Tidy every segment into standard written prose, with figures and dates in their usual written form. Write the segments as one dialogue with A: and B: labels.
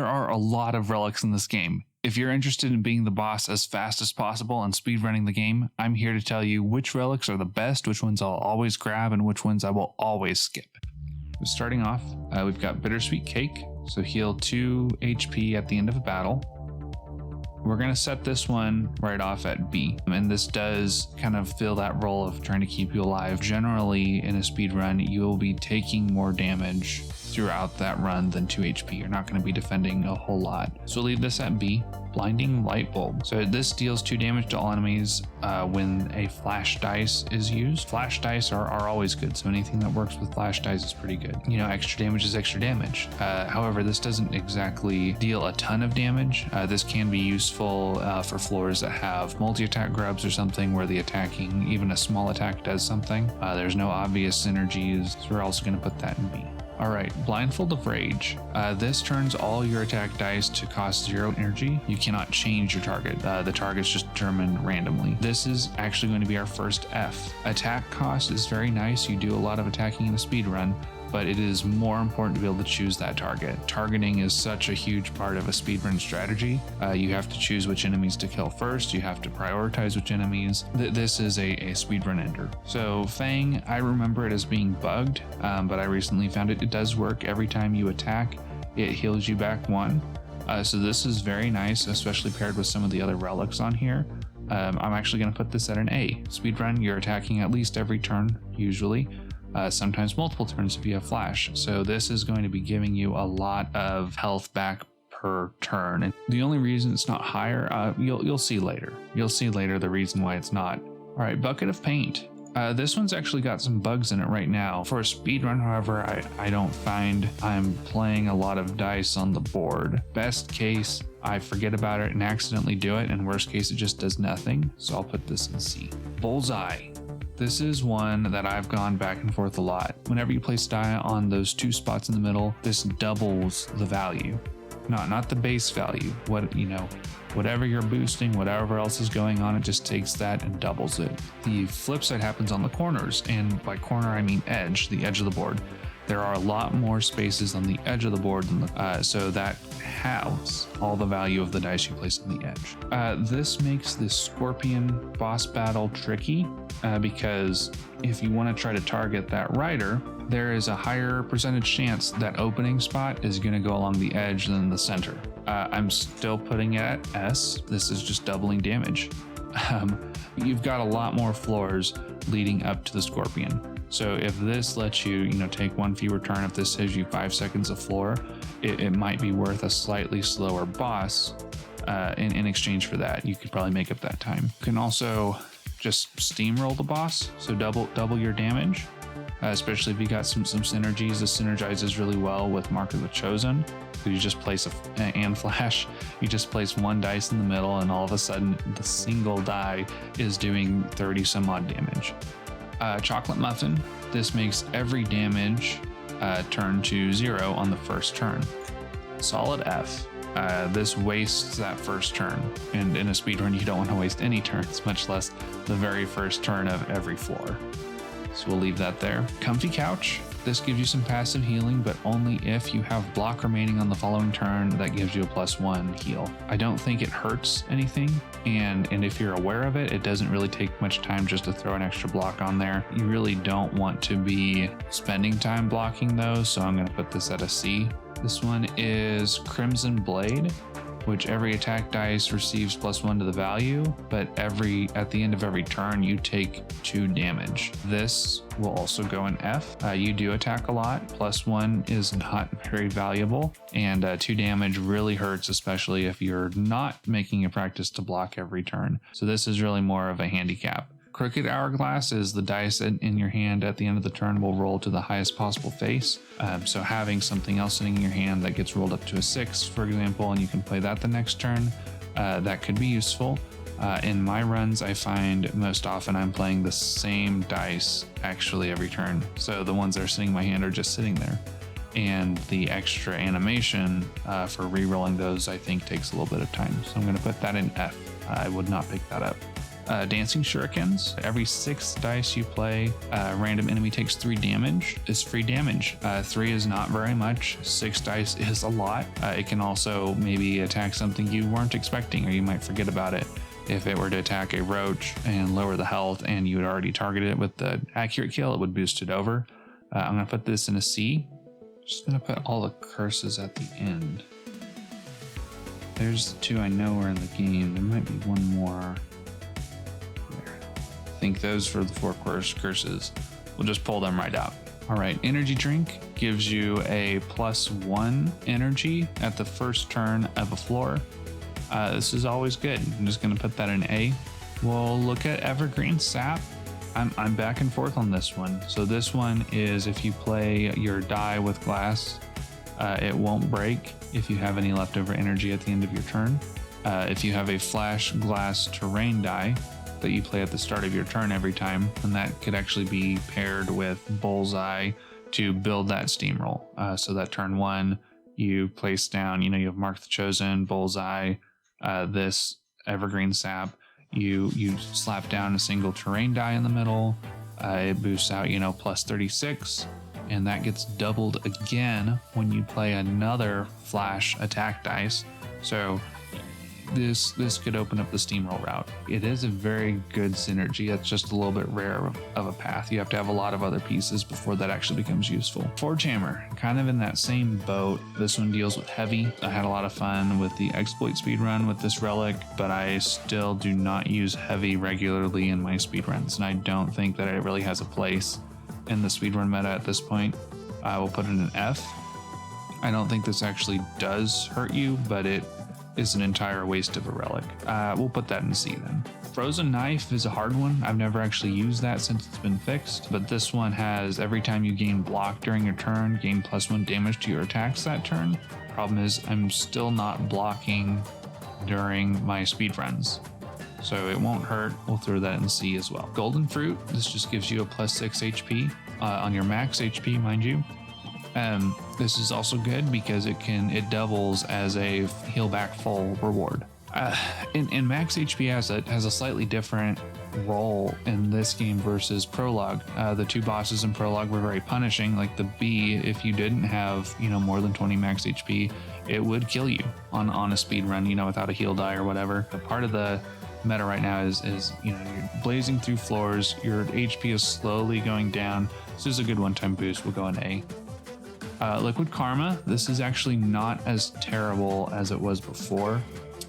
A: There are a lot of relics in this game. If you're interested in being the boss as fast as possible and speedrunning the game, I'm here to tell you which relics are the best, which ones I'll always grab, and which ones I will always skip. Starting off, we've got Bittersweet Cake, so heal 2 HP at the end of a battle. We're going to set this one right off at B, and this does kind of fill that role of trying to keep you alive. Generally, in a speedrun, you will be taking more damage throughout that run than 2 HP. You're not going to be defending a whole lot. So leave this at B. Blinding Light Bulb. So this deals 2 damage to all enemies when a flash dice is used. Flash dice are always good, so anything that works with flash dice is pretty good. You know, extra damage is extra damage. However, this doesn't exactly deal a ton of damage. This can be useful for floors that have multi-attack grubs or something where the attacking, even a small attack does something. There's no obvious synergies, so we're also going to put that in B. Alright, Blindfold of Rage. This turns all your attack dice to cost 0 energy. You cannot change your target. The target's just determined randomly. This is actually going to be our first F. Attack cost is very nice. You do a lot of attacking in a speedrun, but it is more important to be able to choose that target. Targeting is such a huge part of a speedrun strategy. You have to choose which enemies to kill first. You have to prioritize which enemies. This is a speedrun ender. So Fang, I remember it as being bugged, but I recently found it does work. Every time you attack, it heals you back 1. So this is very nice, especially paired with some of the other relics on here. I'm actually going to put this at an A. Speedrun, you're attacking at least every turn, usually. Sometimes multiple turns if you have flash. So this is going to be giving you a lot of health back per turn. And the only reason it's not higher, you'll see later. You'll see later the reason why it's not. All right, Bucket of Paint. This one's actually got some bugs in it right now. For a speedrun, however, I don't find I'm playing a lot of dice on the board. Best case, I forget about it and accidentally do it, and worst case, it just does nothing. So I'll put this in C. Bullseye. This is one that I've gone back and forth a lot. Whenever you place die on those 2 spots in the middle, this doubles the value. Not the base value. Whatever you're boosting, whatever else is going on, it just takes that and doubles it. The flip side happens on the corners, and by corner I mean edge, the edge of the board. There are a lot more spaces on the edge of the board than so that halves all the value of the dice you place on the edge. This makes this Scorpion boss battle tricky because if you want to try to target that rider, there is a higher percentage chance that opening spot is going to go along the edge than the center. I'm still putting it at S. This is just doubling damage. You've got a lot more floors leading up to the Scorpion. So if this lets you, take 1 fewer turn, if this saves you 5 seconds of floor, it might be worth a slightly slower boss in exchange for that. You could probably make up that time. You can also just steamroll the boss, so double your damage, especially if you got some synergies. This synergizes really well with Mark of the Chosen. So you just place and flash. You just place 1 dice in the middle, and all of a sudden the single die is doing 30 some odd damage. Chocolate Muffin. This makes every damage turn to 0 on the first turn. Solid F. This wastes that first turn, and in a speedrun you don't want to waste any turns, much less the very first turn of every floor. So we'll leave that there. Comfy Couch. This gives you some passive healing, but only if you have block remaining on the following turn. That gives you a +1 heal. I don't think it hurts anything, and if you're aware of it, it doesn't really take much time just to throw an extra block on there. You really don't want to be spending time blocking those, so I'm going to put this at a C. This one is Crimson Blade, which every attack dice receives +1 to the value, but at the end of every turn you take 2 damage. This will also go in F. You do attack a lot. +1 is not very valuable, and 2 damage really hurts, especially if you're not making a practice to block every turn. So this is really more of a handicap. Crooked Hourglass is the dice in your hand at the end of the turn will roll to the highest possible face. So having something else sitting in your hand that gets rolled up to a 6, for example, and you can play that the next turn, that could be useful. In my runs, I find most often I'm playing the same dice actually every turn. So the ones that are sitting in my hand are just sitting there. And the extra animation for re-rolling those, I think, takes a little bit of time. So I'm going to put that in F. I would not pick that up. Dancing Shurikens. Every 6 dice you play, a random enemy takes 3 damage. It's free damage. 3 is not very much. 6 dice is a lot. It can also maybe attack something you weren't expecting, or you might forget about it. If it were to attack a roach and lower the health and you had already targeted it with the accurate kill, it would boost it over. I'm going to put this in a C. Just going to put all the curses at the end. There's the 2 I know are in the game. There might be one more. I think those for the 4 curses. We'll just pull them right out. All right, energy drink gives you a +1 energy at the first turn of a floor. This is always good. I'm just gonna put that in A. We'll look at evergreen sap. I'm back and forth on this one. So this one is if you play your die with glass, it won't break if you have any leftover energy at the end of your turn. If you have a flash glass terrain die that you play at the start of your turn every time, and that could actually be paired with bullseye to build that steamroll. So that turn 1, you place down, you have Mark the Chosen, bullseye, this evergreen sap. You slap down a single terrain die in the middle. It boosts out, +36, and that gets doubled again when you play another flash attack dice. So this could open up the steamroll route. It is a very good synergy. It's just a little bit rare of a path. You have to have a lot of other pieces before that actually becomes useful. Forge Hammer, kind of in that same boat. This one deals with heavy. I had a lot of fun with the exploit speedrun with this relic, but I still do not use heavy regularly in my speedruns, and I don't think that it really has a place in the speedrun meta at this point. I will put it in an F. I don't think this actually does hurt you, but it is an entire waste of a relic. We'll put that in C then. Frozen Knife is a hard one. I've never actually used that since it's been fixed, but this one has every time you gain block during your turn, gain +1 damage to your attacks that turn. Problem is I'm still not blocking during my speedruns, so it won't hurt. We'll throw that in C as well. Golden Fruit, this just gives you a +6 HP on your max HP, mind you. This is also good because it doubles as a heal back full reward. In max HP has a slightly different role in this game versus prologue. The 2 bosses in prologue were very punishing. Like the bee, if you didn't have more than 20 max HP, it would kill you on a speed run, without a heal die or whatever. But part of the meta right now is you're blazing through floors. Your HP is slowly going down. This is a good one-time boost. We'll go in A. Liquid Karma, this is actually not as terrible as it was before.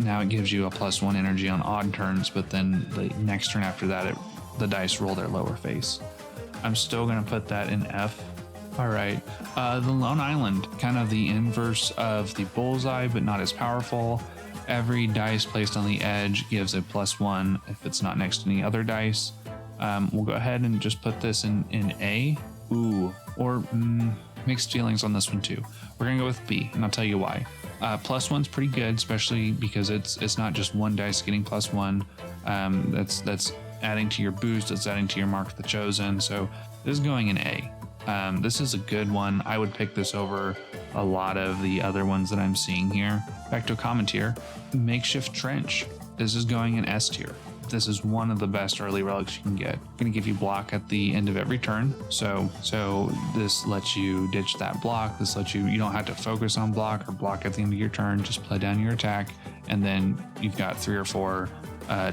A: Now it gives you a +1 energy on odd turns, but then the next turn after that, the dice roll their lower face. I'm still going to put that in F. All right, the Lone Island, kind of the inverse of the Bullseye, but not as powerful. Every dice placed on the edge gives a +1 if it's not next to any other dice. We'll go ahead and just put this in A. Mixed feelings on this one too. We're gonna go with B, and I'll tell you why. +1's pretty good, especially because it's not just one dice getting +1. That's adding to your boost. It's adding to your Mark the Chosen. So this is going in A. This is a good one. I would pick this over a lot of the other ones that I'm seeing here. Back to a common tier. Makeshift Trench. This is going in S tier. This is one of the best early relics you can get. Going to give you block at the end of every turn. So this lets you ditch that block. This lets you don't have to focus on block or block at the end of your turn. Just play down your attack, and then you've got 3 or 4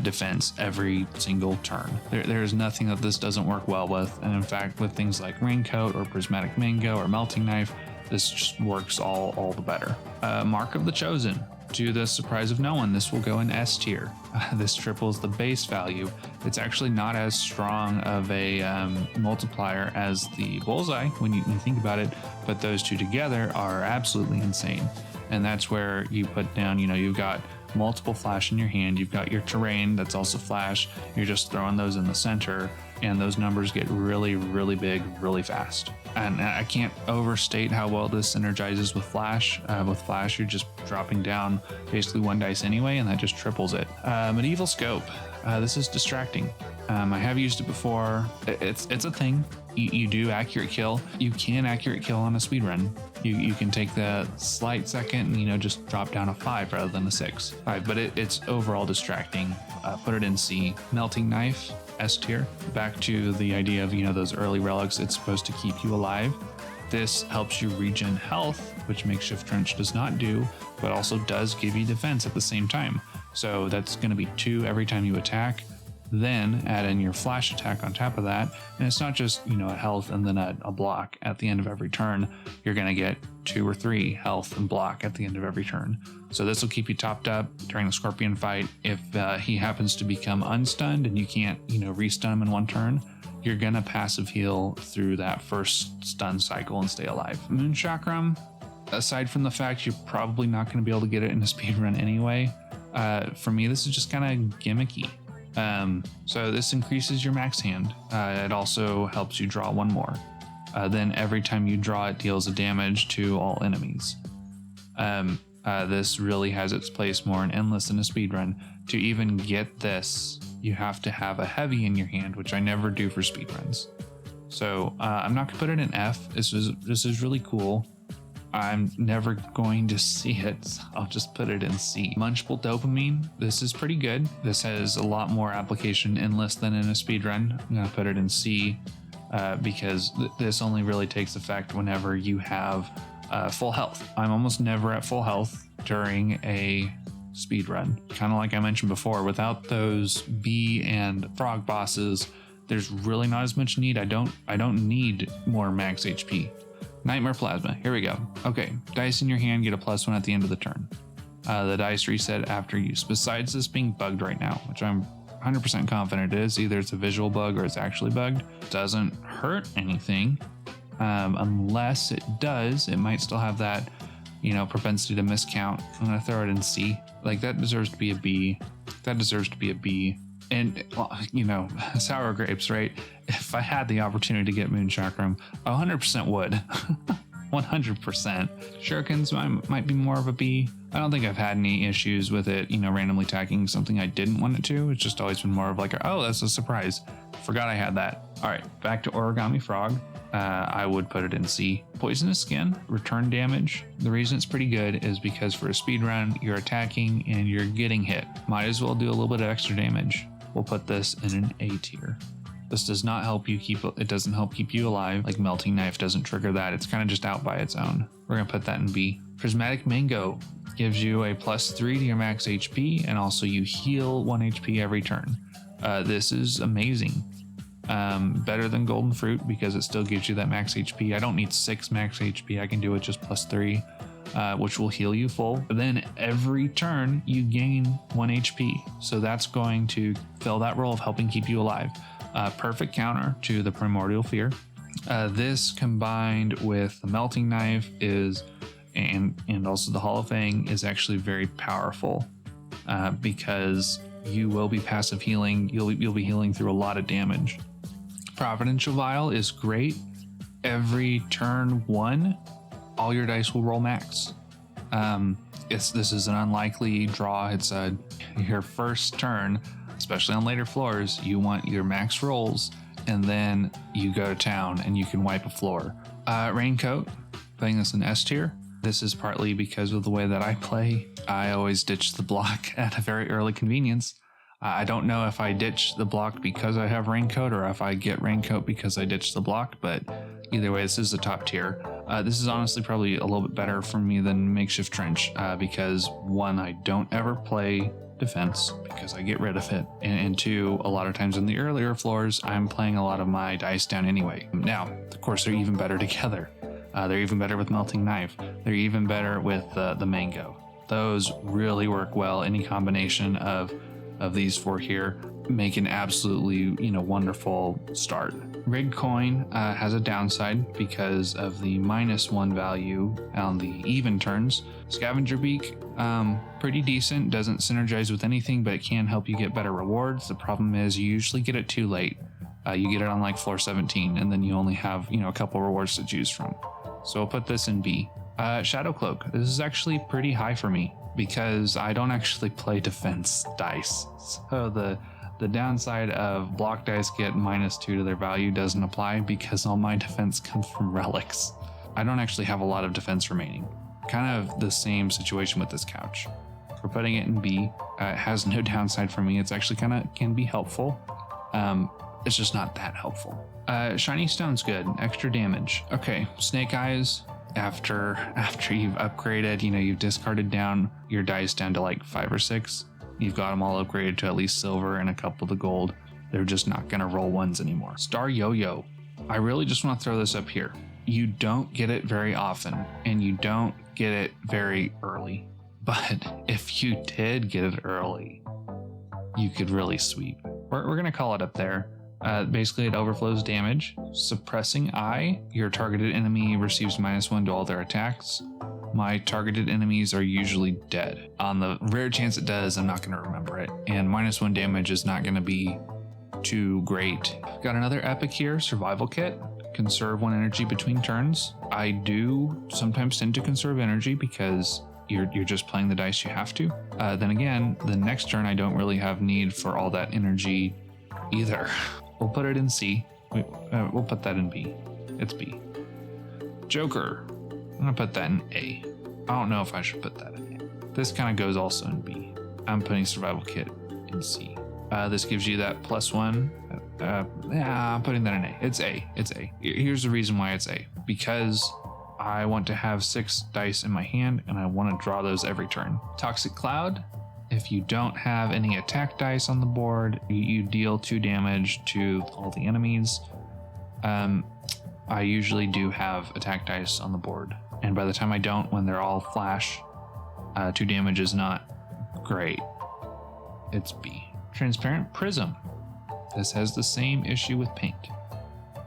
A: defense every single turn. There's nothing that this doesn't work well with. And in fact, with things like Raincoat or Prismatic Mango or Melting Knife, this just works all the better. Mark of the Chosen. To the surprise of no one, this will go in S tier. This triples the base value. It's actually not as strong of a multiplier as the Bullseye when you think about it, but those 2 together are absolutely insane. And that's where you put down, you've got multiple flash in your hand, you've got your terrain that's also flash, you're just throwing those in the center, and those numbers get really, really big really fast. And I can't overstate how well this synergizes with Flash. With Flash, you're just dropping down basically 1 dice anyway, and that just triples it. Medieval Scope. This is distracting. I have used it before. It's a thing. You do accurate kill. You can accurate kill on a speedrun. You can take the slight second and just drop down a 5 rather than a 6. 5, but it's overall distracting. Put it in C. Melting Knife, S tier. Back to the idea of those early relics. It's supposed to keep you alive. This helps you regen health, which Makeshift Trench does not do, but also does give you defense at the same time. So that's going to be 2 every time you attack. Then add in your flash attack on top of that. And it's not just, a health and then a block at the end of every turn. You're going to get 2 or 3 health and block at the end of every turn. So this will keep you topped up during the Scorpion fight. If he happens to become unstunned and you can't, restun him in 1 turn, you're going to passive heal through that first stun cycle and stay alive. Moonchakram, aside from the fact you're probably not going to be able to get it in a speedrun anyway, for me, this is just kind of gimmicky. So this increases your max hand. It also helps you draw 1 more. Then every time you draw, it deals a damage to all enemies. This really has its place more in Endless than a speedrun. To even get this, you have to have a heavy in your hand, which I never do for speedruns. So I'm not gonna put it in F. This is really cool. I'm never going to see it, so I'll just put it in C. Munchable Dopamine, this is pretty good. This has a lot more application in Endless than in a speedrun. I'm gonna put it in C because this only really takes effect whenever you have full health. I'm almost never at full health during a speedrun. Kind of like I mentioned before, without those bee and frog bosses, there's really not as much need. I don't need more max HP. Nightmare Plasma, here we go. Okay, dice in your hand get a +1 at the end of the turn. The dice reset after use. Besides this being bugged right now, which I'm 100% confident it is, either it's a visual bug or it's actually bugged, doesn't hurt anything. Unless it does, it might still have that, propensity to miscount. I'm gonna throw it in C. Like, that deserves to be a B. That deserves to be a B. And, sour grapes, right? If I had the opportunity to get Moonchakram, 100% would. 100%. Shurikens might be more of a B. I don't think I've had any issues with it, randomly tagging something I didn't want it to. It's just always been more of like, oh, that's a surprise. Forgot I had that. All right, back to Origami Frog. I would put it in C. Poisonous Skin, return damage. The reason it's pretty good is because for a speedrun, you're attacking and you're getting hit. Might as well do a little bit of extra damage. We'll put this in an A tier. This does not help you it doesn't help keep you alive. Like Melting Knife doesn't trigger that. It's kind of just out by its own. We're gonna put that in B. Prismatic Mango gives you a +3 to your max HP, and also you heal 1 HP every turn. This is amazing. Better than Golden Fruit because it still gives you that max HP. I don't need 6 max HP. I can do it just +3. Which will heal you full. But then every turn you gain 1 HP. So that's going to fill that role of helping keep you alive. Perfect counter to the Primordial Fear. This combined with the Melting Knife and also the Hollow Fang is actually very powerful because you will be passive healing. You'll be healing through a lot of damage. Providential Vial is great. Every turn 1, all your dice will roll max. This is an unlikely draw. It's your first turn, especially on later floors. You want your max rolls, and then you go to town and you can wipe a floor. Raincoat, putting this in S tier. This is partly because of the way that I play. I always ditch the block at a very early convenience. I don't know if I ditch the block because I have Raincoat or if I get Raincoat because I ditch the block, but either way, this is the top tier. This is honestly probably a little bit better for me than Makeshift Trench because 1, I don't ever play defense because I get rid of it, and 2, a lot of times in the earlier floors, I'm playing a lot of my dice down anyway. Now, of course, they're even better together. They're even better with Melting Knife. They're even better with the Mango. Those really work well. Any combination of these 4 here make an absolutely wonderful start. Rigged Coin has a downside because of the -1 value on the even turns. Scavenger Beak, pretty decent, doesn't synergize with anything, but it can help you get better rewards. The problem is you usually get it too late. You get it on like floor 17, and then you only have a couple rewards to choose from. So I'll put this in B. Shadow Cloak, this is actually pretty high for me because I don't actually play defense dice. So the The downside of block dice get -2 to their value doesn't apply because all my defense comes from relics. I don't actually have a lot of defense remaining. Kind of the same situation with this couch. We're putting it in B. It has no downside for me. It's actually can be helpful. It's just not that helpful. Shiny stone's good. Extra damage. Okay, snake eyes. After you've upgraded, you've discarded down your dice down to like 5 or 6. You've got them all upgraded to at least silver and a couple to gold. They're just not going to roll ones anymore. Star Yo-Yo. I really just want to throw this up here. You don't get it very often, and you don't get it very early. But if you did get it early, you could really sweep. We're going to call it up there. Basically, it overflows damage. Suppressing Eye. Your targeted enemy receives -1 to all their attacks. My targeted enemies are usually dead. On the rare chance it does, I'm not going to remember it. And -1 damage is not going to be too great. Got another epic here, Survival Kit. Conserve 1 energy between turns. I do sometimes tend to conserve energy because you're just playing the dice, you have to. Then again, the next turn I don't really have need for all that energy either. We'll put it in C. We'll put that in B. It's B. Joker. I'm gonna put that in A. I don't know if I should put that in A. This kind of goes also in B. I'm putting Survival Kit in C. This gives you that +1. Yeah, I'm putting that in A. It's A. It's A. Here's the reason why it's A. Because I want to have 6 dice in my hand and I want to draw those every turn. Toxic Cloud. If you don't have any attack dice on the board, you deal 2 damage to all the enemies. I usually do have attack dice on the board. And by the time I don't, when they're all flash, 2 damage is not great. It's B. Transparent Prism. This has the same issue with paint.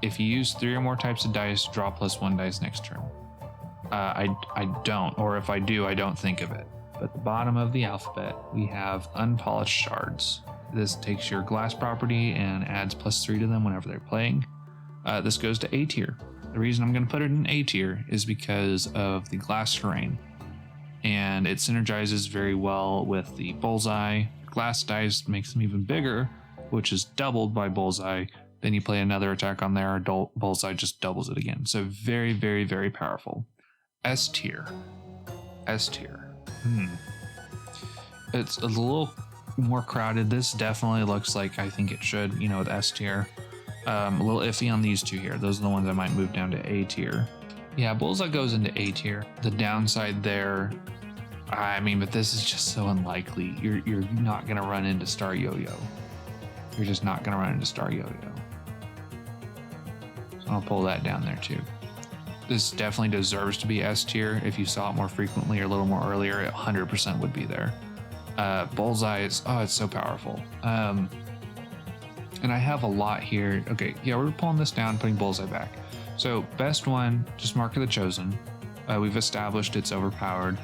A: If you use 3 or more types of dice, draw +1 dice next turn. I don't, or if I do, I don't think of it. But at the bottom of the alphabet, we have Unpolished Shards. This takes your glass property and adds +3 to them whenever they're playing. This goes to A tier. The reason I'm going to put it in A tier is because of the glass terrain. And it synergizes very well with the bullseye. Glass dice makes them even bigger, which is doubled by bullseye. Then you play another attack on there, bullseye just doubles it again. So very, very, very powerful. S tier. S tier. It's a little more crowded. This definitely looks like I think it should, with S tier. A little iffy on these 2 here. Those are the ones I might move down to A tier. Yeah, bullseye goes into A tier. The downside there, but this is just so unlikely. You're not gonna run into Star Yo-Yo. You're just not gonna run into Star Yo-Yo. So I'll pull that down there too. This definitely deserves to be S tier. If you saw it more frequently or a little more earlier, it 100% would be there. Bullseye is, it's so powerful. And I have a lot here. Okay, yeah, we're pulling this down, putting bullseye back. So best one, just Mark of the Chosen. We've established it's overpowered.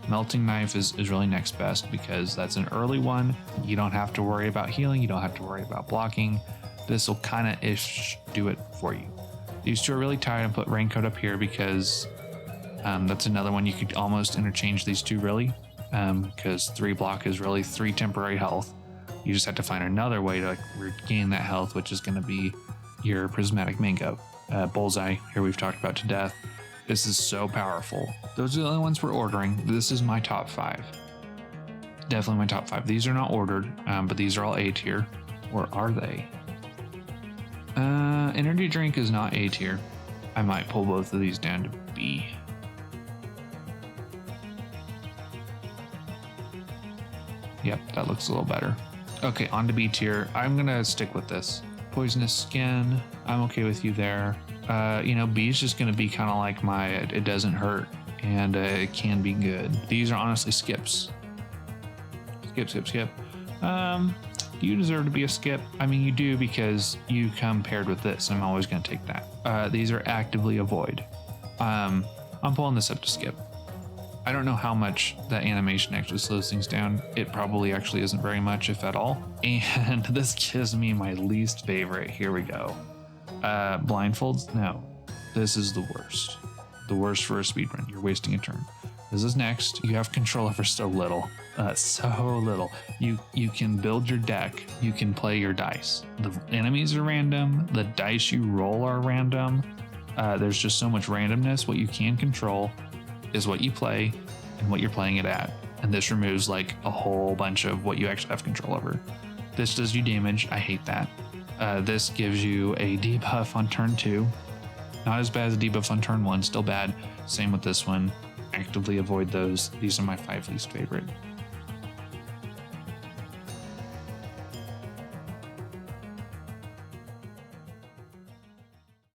A: Melting Knife is really next best because that's an early one. You don't have to worry about healing. You don't have to worry about blocking. This will kind of ish do it for you. These 2 are really tight. And put Raincoat up here because that's another one you could almost interchange these 2 really, because 3 block is really 3 temporary health. You just have to find another way to regain that health, which is going to be your Prismatic Mango. Bullseye, here we've talked about to death. This is so powerful. Those are the only ones we're ordering. This is my top 5. Definitely my top 5. These are not ordered, but these are all A tier. Or are they? Energy Drink is not A tier. I might pull both of these down to B. Yep, that looks a little better. Okay, on to B tier. I'm gonna stick with this. Poisonous Skin, I'm okay with you there. B is just gonna be kind of like my it doesn't hurt, and it can be good. These are honestly skips. Skip. You deserve to be a skip. You do because you come paired with this. I'm always gonna take that. These are actively avoid. I'm pulling this up to skip. I don't know how much that animation actually slows things down. It probably actually isn't very much, if at all. And this gives me my least favorite. Here we go. Blindfolds? No. This is the worst. The worst for a speedrun. You're wasting a turn. This is next. You have control over so little. So little. You can build your deck. You can play your dice. The enemies are random. The dice you roll are random. There's just so much randomness. What you can control is what you play and what you're playing it at. And this removes like a whole bunch of what you actually have control over. This does you damage. I hate that. This gives you a debuff on turn 2. Not as bad as a debuff on turn 1, still bad. Same with this one. Actively avoid those. These are my 5 least favorite.